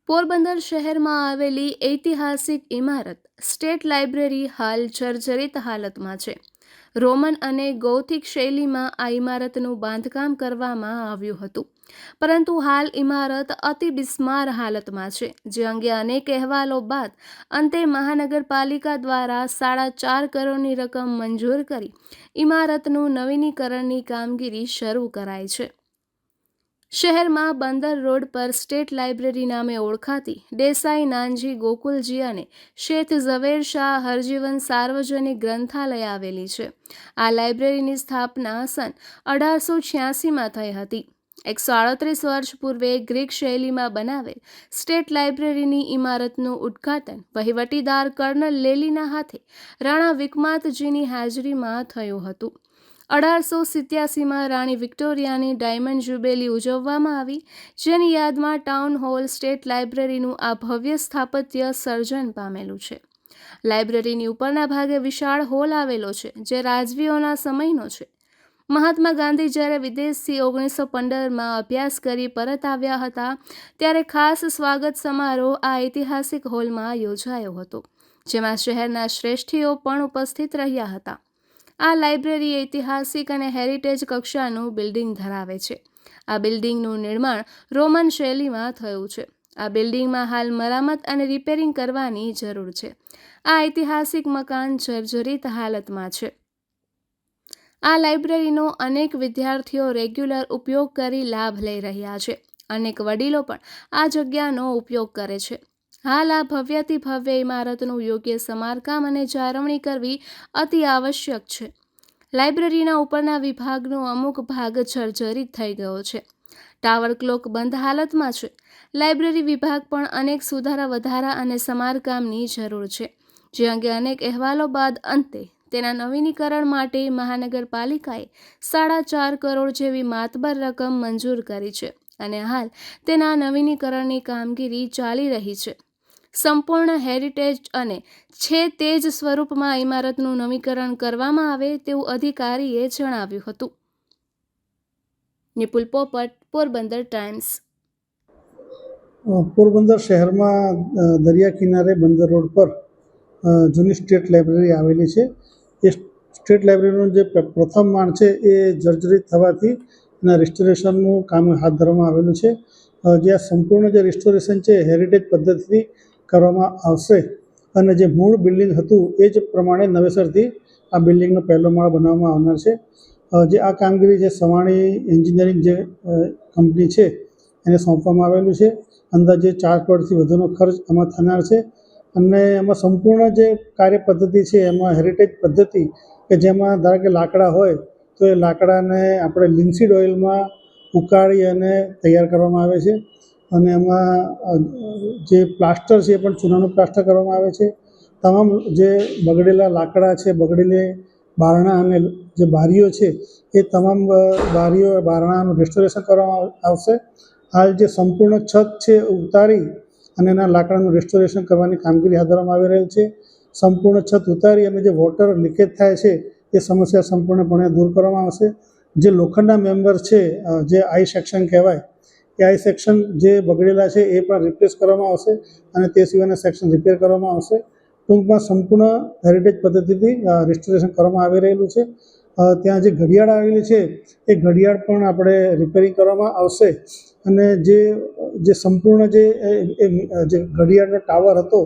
પોરબંદર શહેરમાં આવેલી ઐતિહાસિક ઇમારત સ્ટેટ લાઇબ્રેરી હાલ જર્જરિત હાલતમાં છે. રોમન અને ગોથિક શૈલીમાં આ ઇમારતનું બાંધકામ કરવામાં આવ્યું હતું, પરંતુ હાલ ઇમારત અતિ બિસ્માર હાલતમાં છે, જે અંગે અનેક અહેવાલો બાદ અંતે મહાનગરપાલિકા દ્વારા 4.5 કરોડની રકમ મંજૂર કરી ઇમારતનું નવીનીકરણની કામગીરી શરૂ કરાઈ છે. શહેરમાં બંદર રોડ પર સ્ટેટ લાઇબ્રેરી નામે ઓળખાતી દેસાઈ નાનજી ગોકુલજી અને શેઠ ઝવેર શાહ હરજીવન સાર્વજનિક ગ્રંથાલય આવેલી છે. આ લાઇબ્રેરીની સ્થાપના સન 1886માં થઈ હતી. 138 વર્ષ પૂર્વે ગ્રીક શૈલીમાં બનાવેલ સ્ટેટ લાઇબ્રેરીની ઇમારતનું ઉદ્ઘાટન વહીવટીદાર કર્નલ લેલીના હાથે રાણા વિક્રમાદજીની હાજરીમાં થયું હતું. 1887માં રાણી વિક્ટોરિયાની ડાયમંડ જ્યુબિલી ઉજવવામાં આવી, જેની યાદમાં ટાઉન હોલ સ્ટેટ લાઇબ્રેરીનું આ ભવ્ય સ્થાપત્ય સર્જન પામેલું છે. લાઇબ્રેરીની ઉપરના ભાગે વિશાળ હોલ આવેલો છે, જે રાજવીઓના સમયનો છે. મહાત્મા ગાંધી જ્યારે વિદેશથી 1915માં અભ્યાસ કરી પરત આવ્યા હતા, ત્યારે ખાસ સ્વાગત સમારોહ આ ઐતિહાસિક હોલમાં યોજાયો હતો, જેમાં શહેરના શ્રેષ્ઠીઓ પણ ઉપસ્થિત રહ્યા હતા. આ લાઇબ્રેરી ઐતિહાસિક અને હેરિટેજ કક્ષાનું બિલ્ડિંગ ધરાવે છે. આ બિલ્ડિંગનું નિર્માણ રોમન શૈલીમાં થયું છે. આ બિલ્ડિંગમાં હાલ મરામત અને રિપેરિંગ કરવાની જરૂર છે. આ ઐતિહાસિક મકાન જર્જરિત હાલતમાં છે. આ લાઇબ્રેરીનો અનેક વિદ્યાર્થીઓ રેગ્યુલર ઉપયોગ કરી લાભ લઈ રહ્યા છે. અનેક વડીલો પણ આ જગ્યાનો ઉપયોગ કરે છે. હાલ આ ભવ્યથી ભવ્ય ઇમારતનું યોગ્ય સમારકામ અને જાળવણી કરવી અતિ આવશ્યક છે. લાઇબ્રેરીના ઉપરના વિભાગનો અમુક ભાગ જર્જરિત થઈ ગયો છે. ટાવર ક્લોક બંધ હાલતમાં છે. લાઇબ્રેરી વિભાગ પણ અનેક સુધારા વધારા અને સમારકામની જરૂર છે, જે અંગે અનેક અહેવાલો બાદ અંતે તેના નવીનીકરણ માટે મહાનગરપાલિકાએ 4.5 કરોડ જેવી માતબર રકમ મંજૂર કરી છે અને હાલ તેના નવીનીકરણની કામગીરી ચાલી રહી છે. સંપૂર્ણ હેરિટેજ અને છે તે જ સ્વરૂપમાં ઇમારતનું નવીકરણ કરવામાં આવે તેવું અધિકારીએ જણાવ્યું હતું. નિપુલ પોપટ, પોરબંદર ટાઈમ્સ. પોરબંદર શહેરમાં દરિયા કિનારે બંદર રોડ પર જૂની સ્ટેટ લાઇબ્રેરી આવેલી છે. એ સ્ટેટ લાઇબ્રેરીનું જે પ્રથમ માળ છે એ જર્જરિત થવાથી એના રિસ્ટોરેશનનું કામ હાથ ધરવામાં આવેલું છે. જ્યાં સંપૂર્ણ જે રિસ્ટોરેશન છે હેરિટેજ પદ્ધતિથી કરવામાં આવશે અને જે મૂળ બિલ્ડિંગ હતું એ જ પ્રમાણે નવેસરથી આ બિલ્ડિંગનો પહેલો માળ બનાવવામાં આવનાર છે. જે આ કામગીરી જે સવાણી એન્જિનિયરિંગ જે કંપની છે એને સોંપવામાં આવેલું છે. અંદાજે 4 કરોડથી વધુનો ખર્ચ એમાં થનાર છે અને એમાં સંપૂર્ણ જે કાર્ય પદ્ધતિ છે એમાં હેરિટેજ પદ્ધતિ કે જેમાં ધારો કે લાકડા હોય તો એ લાકડાને આપણે લિન્સીડ ઓઇલમાં ઉકાળી અને તૈયાર કરવામાં આવે છે અને એમાં જે પ્લાસ્ટર છે એ પણ ચૂનાનું પ્લાસ્ટર કરવામાં આવે છે. તમામ જે બગડેલા લાકડા છે, બગડેલી બારણા અને જે બારીઓ છે એ તમામ બારીઓ બારણાનું રેસ્ટોરેશન કરવામાં આવશે. હાલ જે સંપૂર્ણ છત છે ઉતારી અને એના લાકડાનું રેસ્ટોરેશન કરવાની કામગીરી હાથ ધરવામાં આવી રહેલ છે. સંપૂર્ણ છત ઉતારી અને જે વોટર લીકેજ થાય છે એ સમસ્યા સંપૂર્ણપણે દૂર કરવામાં આવશે. જે લોખંડના મેમ્બર છે, જે આઈ સેક્શન કહેવાય, એ આઈ સેક્શન જે બગડેલા છે એ પણ રિપ્લેસ કરવામાં આવશે અને તે સિવાયના સેક્શન રિપેર કરવામાં આવશે. ટૂંકમાં સંપૂર્ણ હેરિટેજ પદ્ધતિથી રિસ્ટોરેશન કરવામાં આવી રહેલું છે. ત્યાં જે ઘડિયાળ આવેલી છે એ ઘડિયાળ પણ આપણે રિપેરિંગ કરવામાં આવશે અને જે સંપૂર્ણ જે ઘડિયાળનો ટાવર હતો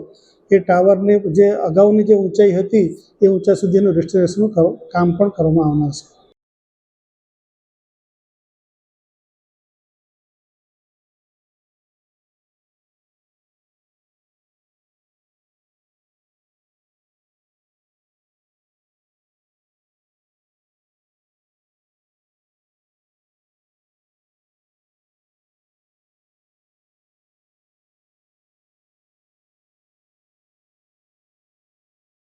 એ ટાવરની જે અગાઉની જે ઊંચાઈ હતી એ ઊંચાઈ સુધીનું રિસ્ટોરેશનનું કામ પણ કરવામાં આવનાર છે.